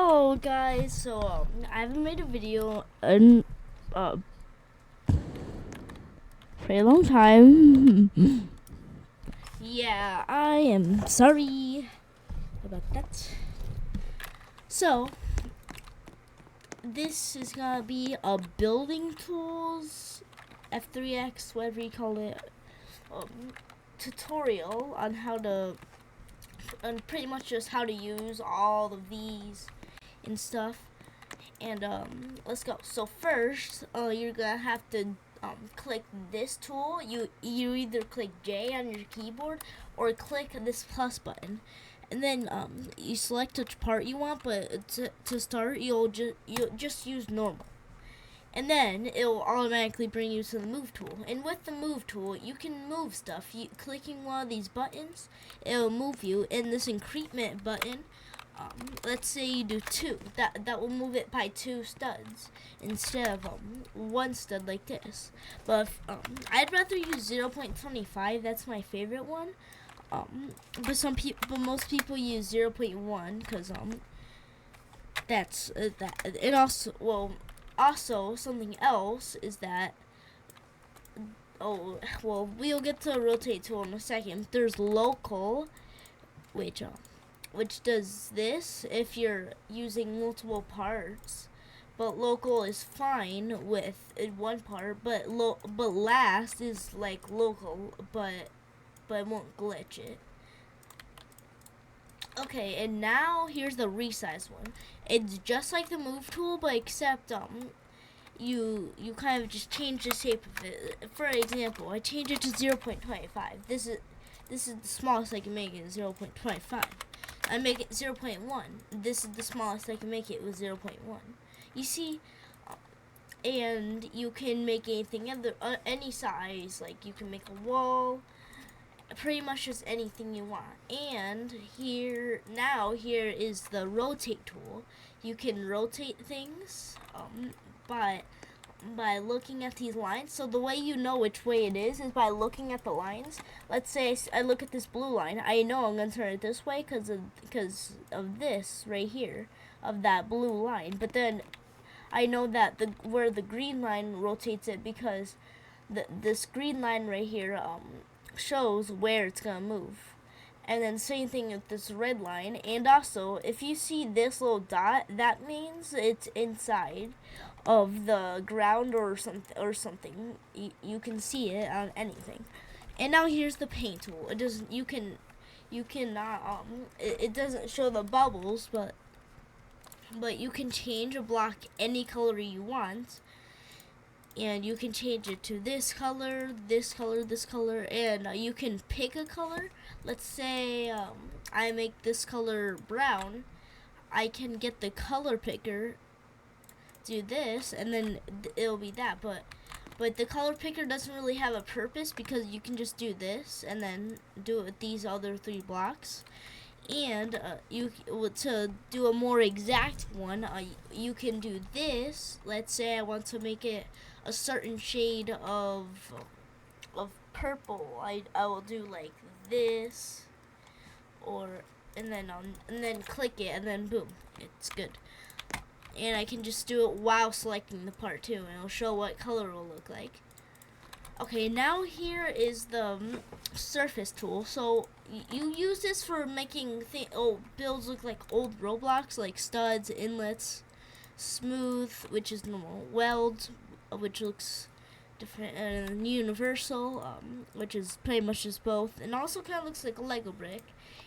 Hello guys, so I haven't made a video in a pretty long time. Yeah, I am sorry about that. So, this is gonna be a building tools, F3X, whatever you call it, tutorial on how to, and pretty much just how to use all of these and stuff. And let's go. So first, you're gonna have to click this tool. You either click J on your keyboard or click this plus button, and then you select which part you want. But to start, you'll just use normal, and then it'll automatically bring you to the move tool. And with the move tool, you can move stuff. Clicking one of these buttons, it'll move you. And this increment button, let's say you do 2, that will move it by 2 studs instead of one stud like this. But I'd rather use 0.25. That's my favorite one. But most people use 0.1 because that's that. And also something else is that, we'll get to the rotate tool in a second. There's local, which does this if you're using multiple parts, but local is fine with one part, but last is like local, but it won't glitch it. Okay, and now here's the resize one. It's just like the move tool, but except you kind of just change the shape of it. For example, I change it to 0.25. This is the smallest I can make it, 0.25. I make it 0.1. This is the smallest I can make it with 0.1. You see, and you can make anything any size. Like you can make a wall, pretty much just anything you want. And here is the rotate tool. You can rotate things by looking at these lines. So the way you know which way it is by looking at the lines. Let's say I look at this blue line. I know I'm going to turn it this way because of this right here, of that blue line. But then I know that where the green line rotates it, because this green line right here shows where it's going to move. And then same thing with this red line. And also, if you see this little dot, that means it's inside of the ground or something. You can see it on anything. And now here's the paint tool. It doesn't. You cannot. It doesn't show the bubbles, but you can change a block any color you want. And you can change it to this color, this color, this color, and you can pick a color. Let's say I make this color brown. I can get the color picker, do this, and then it'll be that. But the color picker doesn't really have a purpose, because you can just do this and then do it with these other 3 blocks. And to do a more exact one, you can do this. Let's say I want to make it a certain shade of purple. I will do like this, and then click it, and then boom, it's good. And I can just do it while selecting the part too, and it'll show what color it will look like. Okay, now here is the surface tool. So you use this for making builds look like old Roblox, like studs, inlets, smooth, which is normal, weld, which looks different, and universal, which is pretty much just both, and also kind of looks like a Lego brick.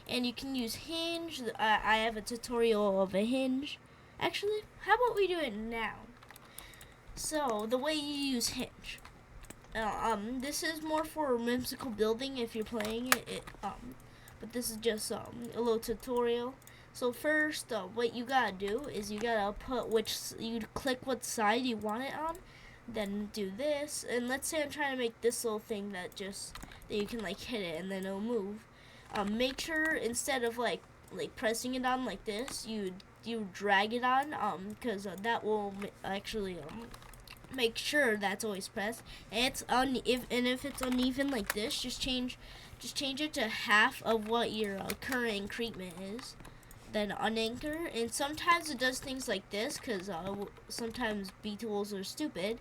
And you can use hinge. I have a tutorial of a hinge. Actually, how about we do it now? So the way you use hinge. This is more for whimsical building if you're playing it. But this is just a little tutorial. So first, what you gotta do is you gotta you click what side you want it on, then do this. And let's say I'm trying to make this little thing that you can like hit it and then it'll move. Make sure instead of like pressing it on like this, you drag it on, because that will actually make sure that's always pressed. And if it's uneven like this, just change it to half of what your current increment is. then unanchor, and sometimes it does things like this because sometimes B tools are stupid,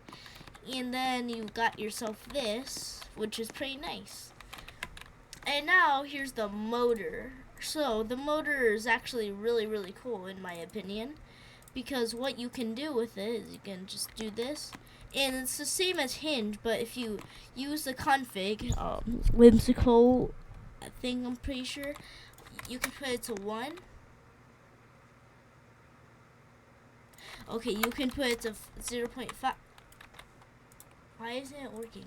and then you got yourself this, which is pretty nice. And now here's the motor. So the motor is actually really cool in my opinion, because what you can do with it is you can just do this, and it's the same as hinge, but if you use the config whimsical thing, I'm pretty sure you can put it to 1. Okay, you can put it to 0.5. Why isn't it working?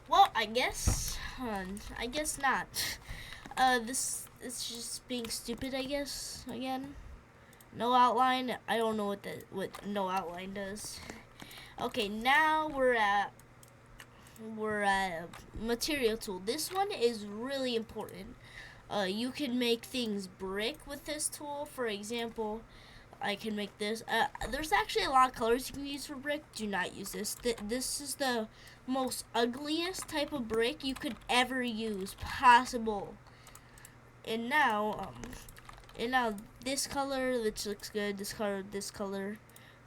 Well, I guess not. This is just being stupid, I guess, again. No outline. I don't know what no outline does. Okay, now we're at material tool. This one is really important. You can make things brick with this tool. For example, I can make this. There's actually a lot of colors you can use for brick. Do not use this. This is the most ugliest type of brick you could ever use possible. And now this color, which looks good. This color.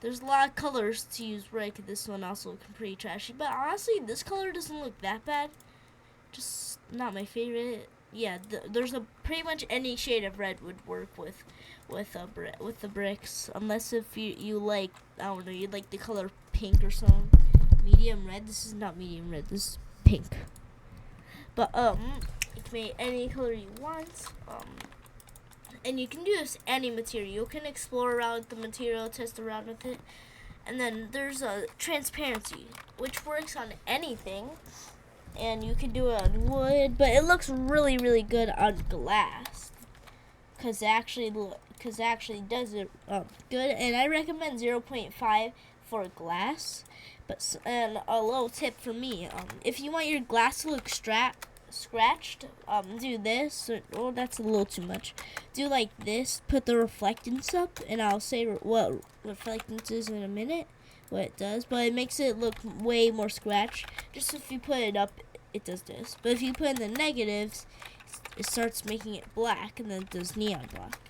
There's a lot of colors to use brick. This one also looks pretty trashy. But honestly, this color doesn't look that bad. Just not my favorite. Yeah, there's pretty much any shade of red would work with the bricks, unless if you like, I don't know, you like the color pink or something. Medium red. This is not medium red. This is pink. But you can make any color you want. And you can do this any material. You can explore around with the material, test around with it, and then there's a transparency, which works on anything. And you can do it on wood, but it looks really good on glass, cause it actually does it good. And I recommend 0.5 for glass. But and a little tip for me, if you want your glass to look scratched, do this. Well, that's a little too much. Do like this. Put the reflectance up, and I'll say what reflectance is in a minute. What it does, but it makes it look way more scratched. Just if you put it up, it does this. But if you put in the negatives, it starts making it black, and then it does neon black.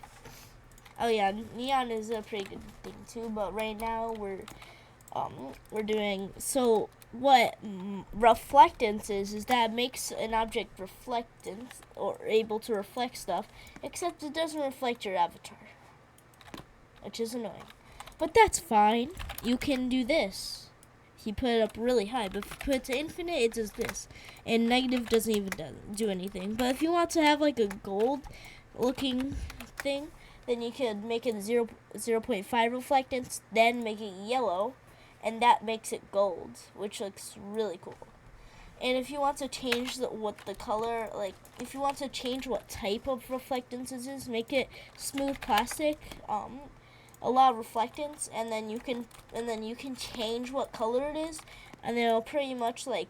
Oh yeah, neon is a pretty good thing too. But right now we're doing, so what reflectance is that it makes an object reflectance or able to reflect stuff, except it doesn't reflect your avatar, which is annoying. But that's fine. You can do this. You put it up really high, but if you put it to infinite, it does this. And negative doesn't even do anything. But if you want to have like a gold looking thing, then you could make it 0.5 reflectance, then make it yellow, and that makes it gold, which looks really cool. And if you want to change what the color, like if you want to change what type of reflectance it is, make it smooth plastic. A lot of reflectance, and then you can change what color it is, and then it'll pretty much like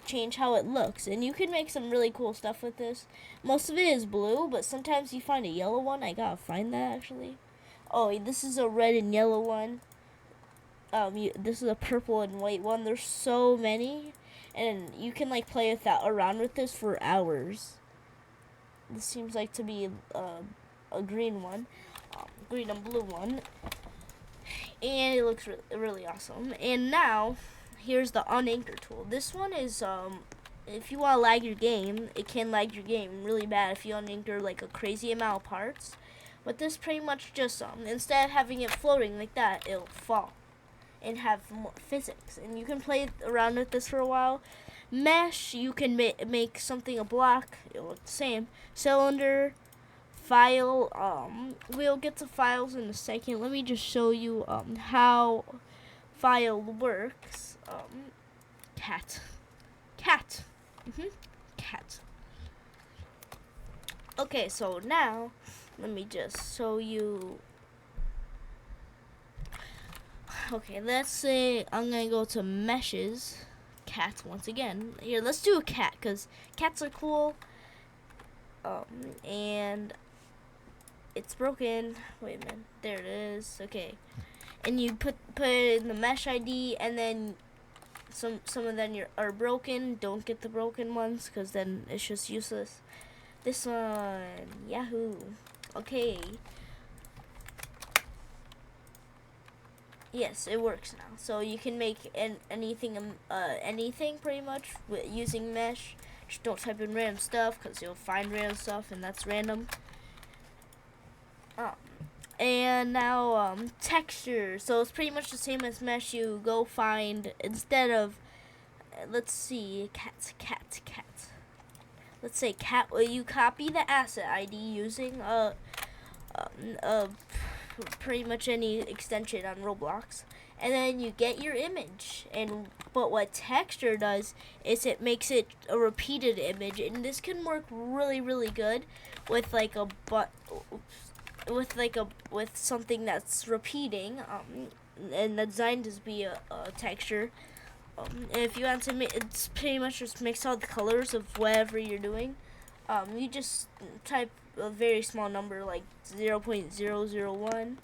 change how it looks. And you can make some really cool stuff with this. Most of it is blue, but sometimes you find a yellow one. I gotta find that actually. Oh, this is a red and yellow one. This is a purple and white one. There's so many, and you can like play with that around with this for hours. This seems like to be a green one. Green and blue one, and it looks really awesome. And now here's the unanchor tool. This one is if you want to lag your game, it can lag your game really bad if you unanchor like a crazy amount of parts. But this pretty much just instead of having it floating like that, it'll fall and have more physics, and you can play around with this for a while. Mesh, you can make something a block. It'll look the same. Cylinder, file, we'll get to files in a second. Let me just show you how file works. Cat. Cat. Okay, so now let me just show you. Okay, let's say I'm gonna go to meshes, cat once again. Here, let's do a cat because cats are cool. And it's broken. Wait a minute. There it is. Okay. And you put it in the mesh ID, and then some of them are broken. Don't get the broken ones, because then it's just useless. This one, yahoo. Okay. Yes, it works now. So you can make anything pretty much using mesh. Just don't type in random stuff, because you'll find random stuff, and that's random. And now texture. So it's pretty much the same as mesh. You go find, instead of, let's see, cat. Let's say cat. You copy the asset ID using pretty much any extension on Roblox, and then you get your image. But what texture does is it makes it a repeated image, and this can work really good with like with something that's repeating, and that's designed to be a texture. And if you want to it's pretty much just mix all the colors of whatever you're doing. You just type a very small number like 0.001,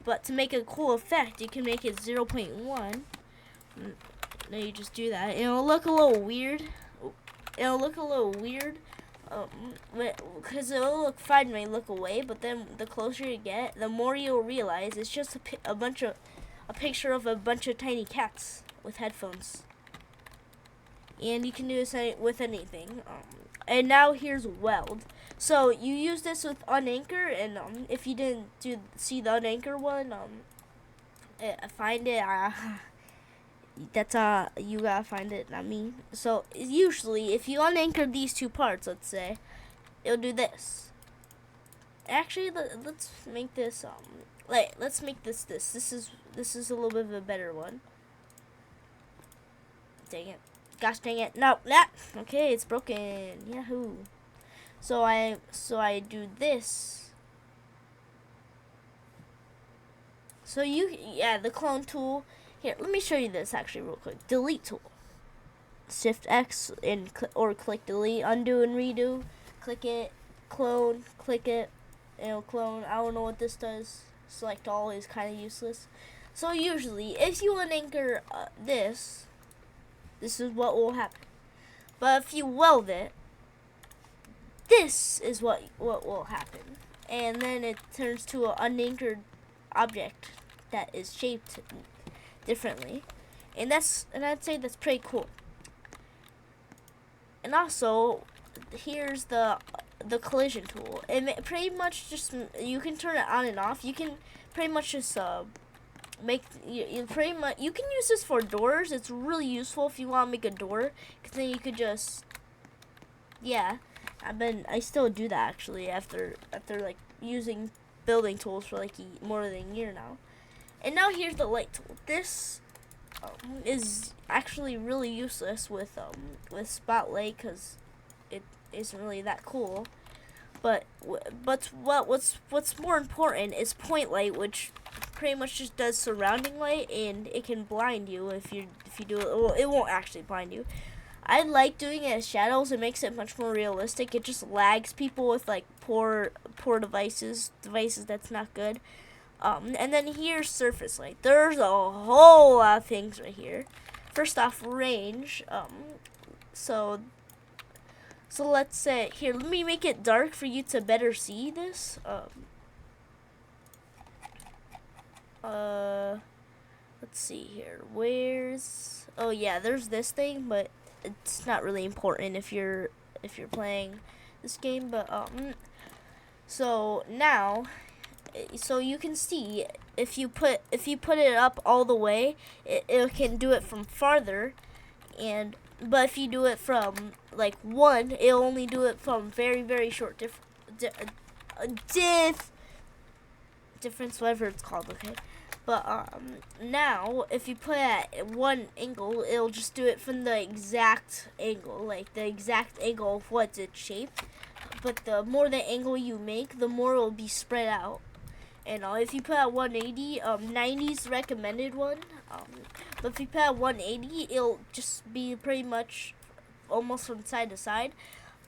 but to make a cool effect, you can make it 0.1. Now you just do that. It'll look a little weird. Because it'll look fine when you look away, but then the closer you get, the more you'll realize it's just a picture of a bunch of tiny cats with headphones. And you can do this with anything. And now here's weld. So you use this with unanchor, and if you didn't see the unanchor one, find it. That's you gotta find it, not me. So usually, if you unanchor these two parts, let's say, it'll do this. Actually, let's make this let's make this. This is a little bit of a better one. Dang it! Gosh dang it! No, that. Okay, it's broken. Yahoo! So I do this. So the clone tool. Here, let me show you this actually real quick. Delete tool. Shift X and or click delete, undo and redo. Click it, clone, click it, and it'll clone. I don't know what this does. Select all is kind of useless. So usually, if you unanchor this is what will happen. But if you weld it, this is what will happen. And then it turns to an unanchored object that is shaped differently, and I'd say that's pretty cool. And also, here's the collision tool, and pretty much just you can turn it on and off. You can pretty much just you can use this for doors. It's really useful if you want to make a door, because then you could just I still do that actually after like using building tools for like more than a year now. And now here's the light tool. This is actually really useless with Spotlight, because it isn't really that cool. But what's more important is point light, which pretty much just does surrounding light, and it can blind you if you do it. Well, it won't actually blind you. I like doing it as shadows. It makes it much more realistic. It just lags people with like poor devices that's not good. And then here's surface light. There's a whole lot of things right here. First off, range. So let's say here. Let me make it dark for you to better see this. Let's see here. Oh yeah, there's this thing, but it's not really important if you're playing this game. But so now. So you can see if you put it up all the way, it can do it from farther, but if you do it from like 1, it'll only do it from very short difference, whatever it's called. Okay, but now if you put it at 1 angle, it'll just do it from the exact angle, like the exact angle of what's its shape. But the more the angle you make, the more it'll be spread out. And if you put at 180, 90's the recommended one. But if you put at 180, it'll just be pretty much almost from side to side.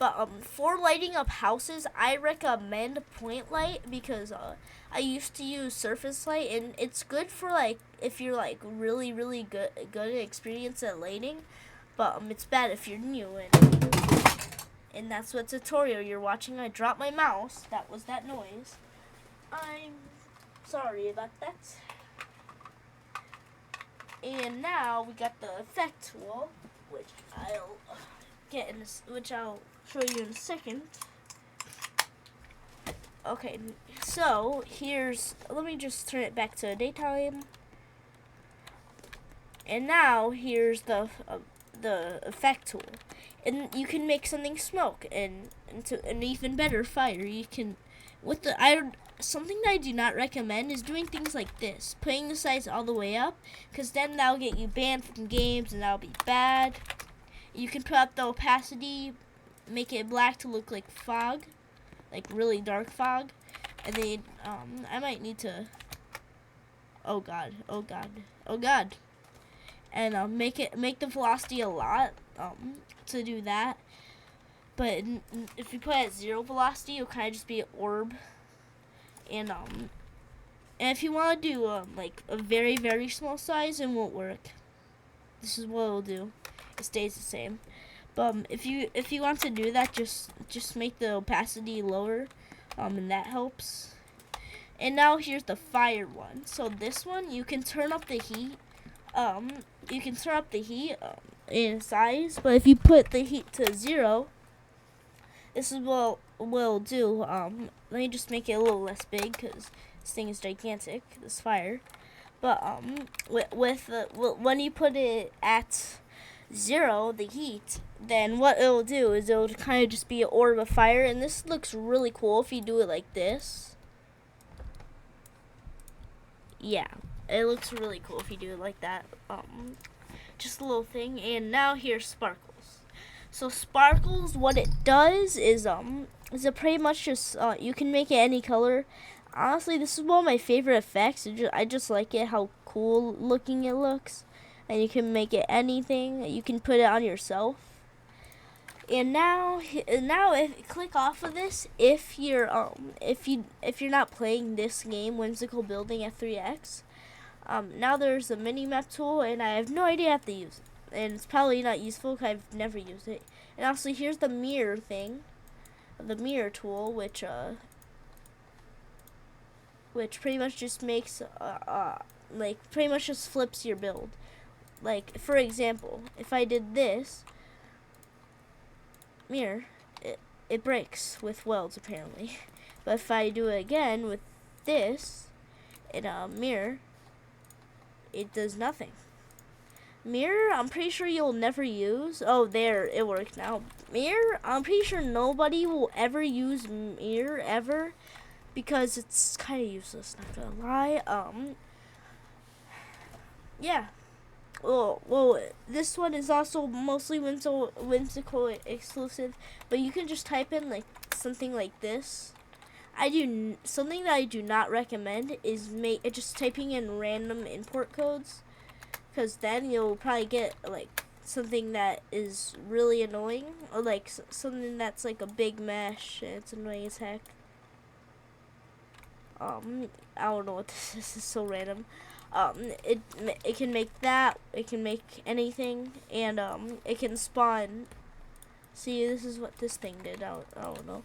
But for lighting up houses, I recommend point light because I used to use surface light, and it's good for like if you're like really good at experience at lighting. But it's bad if you're new, and that's what tutorial you're watching. I dropped my mouse. That was that noise. I'm sorry about that. And now we got the effect tool, which I'll show you in a second. Okay, so let me just turn it back to daytime. And now here's the effect tool, and you can make something smoke and into an even better fire. You can something that I do not recommend is doing things like this, putting the size all the way up, because then that'll get you banned from games and that'll be bad. You can put up the opacity, make it black to look like fog, like really dark fog, and then I might need to. Oh god, and make the velocity a lot to do that. But if you put it at 0 velocity, it'll kind of just be an orb. And if you want to do like a very small size, it won't work. This is what it'll do. It stays the same. But if you want to do that, just make the opacity lower, and that helps. And now here's the fire one. So this one, you can turn up the heat. You can turn up the heat in size, but if you put the heat to 0, this is what we'll do. Let me just make it a little less big because this thing is gigantic, this fire. But when you put it at 0, the heat, then what it'll do is it'll kind of just be an orb of fire, and this looks really cool if you do it like this. Yeah, it looks really cool if you do it like that. Just a little thing. And now here's sparkles. So sparkles, what it does is it pretty much just you can make it any color. Honestly, this is one of my favorite effects. I just like it, how cool looking it looks, and you can make it anything. You can put it on yourself. And now if you click off of this, if you're not playing this game, Whimsical Building F3X, now there's a mini map tool, and I have no idea how to use it, and it's probably not useful because I've never used it. And also here's the mirror thing, the mirror tool, which pretty much just makes like pretty much just flips your build. Like for example, if I did this mirror, it breaks with welds apparently. But if I do it again with this in a mirror, it does nothing. Mirror, I'm pretty sure you'll never use. Oh, there, it worked now. Mirror, I'm pretty sure nobody will ever use mirror ever because it's kind of useless, not gonna lie. Yeah. Well, this one is also mostly whimsical exclusive, but you can just type in like something like this. Something that I do not recommend is just typing in random import codes, because then you'll probably get like something that is really annoying, or like something that's like a big mesh and it's annoying as heck. I don't know what this is. This is so random. It can make that. It can make anything, and it can spawn. See, this is what this thing did. I don't know.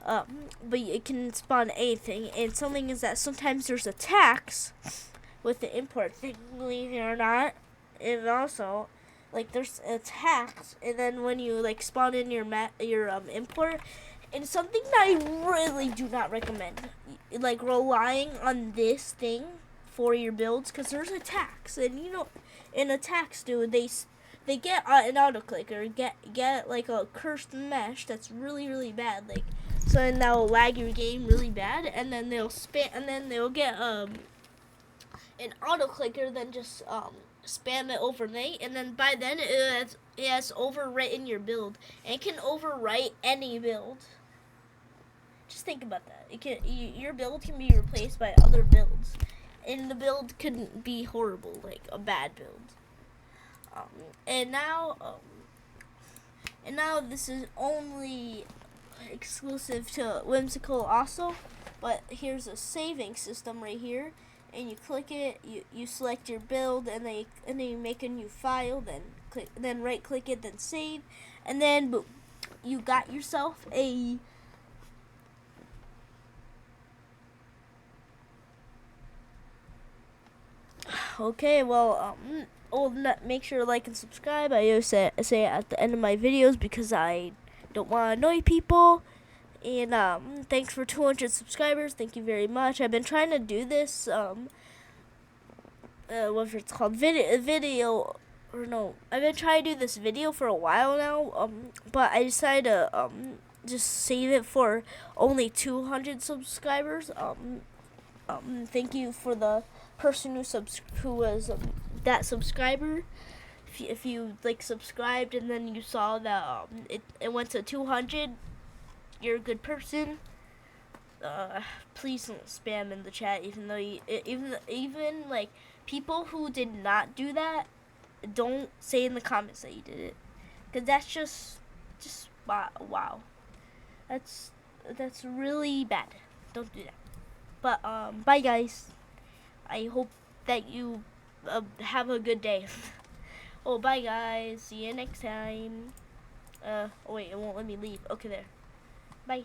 But it can spawn anything, and something is that sometimes there's attacks with the import thing, believe it or not. And also, like there's attacks, and then when you like spawn in your import, and something that I really do not recommend, like relying on this thing for your builds, because there's attacks, and you know, in attacks, dude, they get an auto clicker, get like a cursed mesh that's really bad, like so then that'll lag your game really bad, and then they'll get an auto clicker, then just spam it overnight, and then by then it has overwritten your build, and it can overwrite any build. Just think about that. Your build can be replaced by other builds, and the build couldn't be horrible, like a bad build. And now And now this is only exclusive to Whimsical also, but here's a saving system right here, and you click it, you select your build, and then you make a new file, then right click it, then save, and then boom, you got yourself a okay. Well, make sure to like and subscribe. I always say it at the end of my videos because I don't want to annoy people. And thanks for 200 subscribers. Thank you very much. I've been trying to do this whatever it's called, video, or no, I've been trying to do this video for a while now. But I decided to just save it for only 200 subscribers. Thank you for the person who was that subscriber. If you like subscribed and then you saw that it went to 200, you're a good person. Please don't spam in the chat. Even though even like people who did not do that, don't say in the comments that you did it, because that's just wow. That's really bad. Don't do that. But bye guys. I hope that you have a good day. Oh, bye guys. See you next time. Oh wait, it won't let me leave. Okay, there. Bye.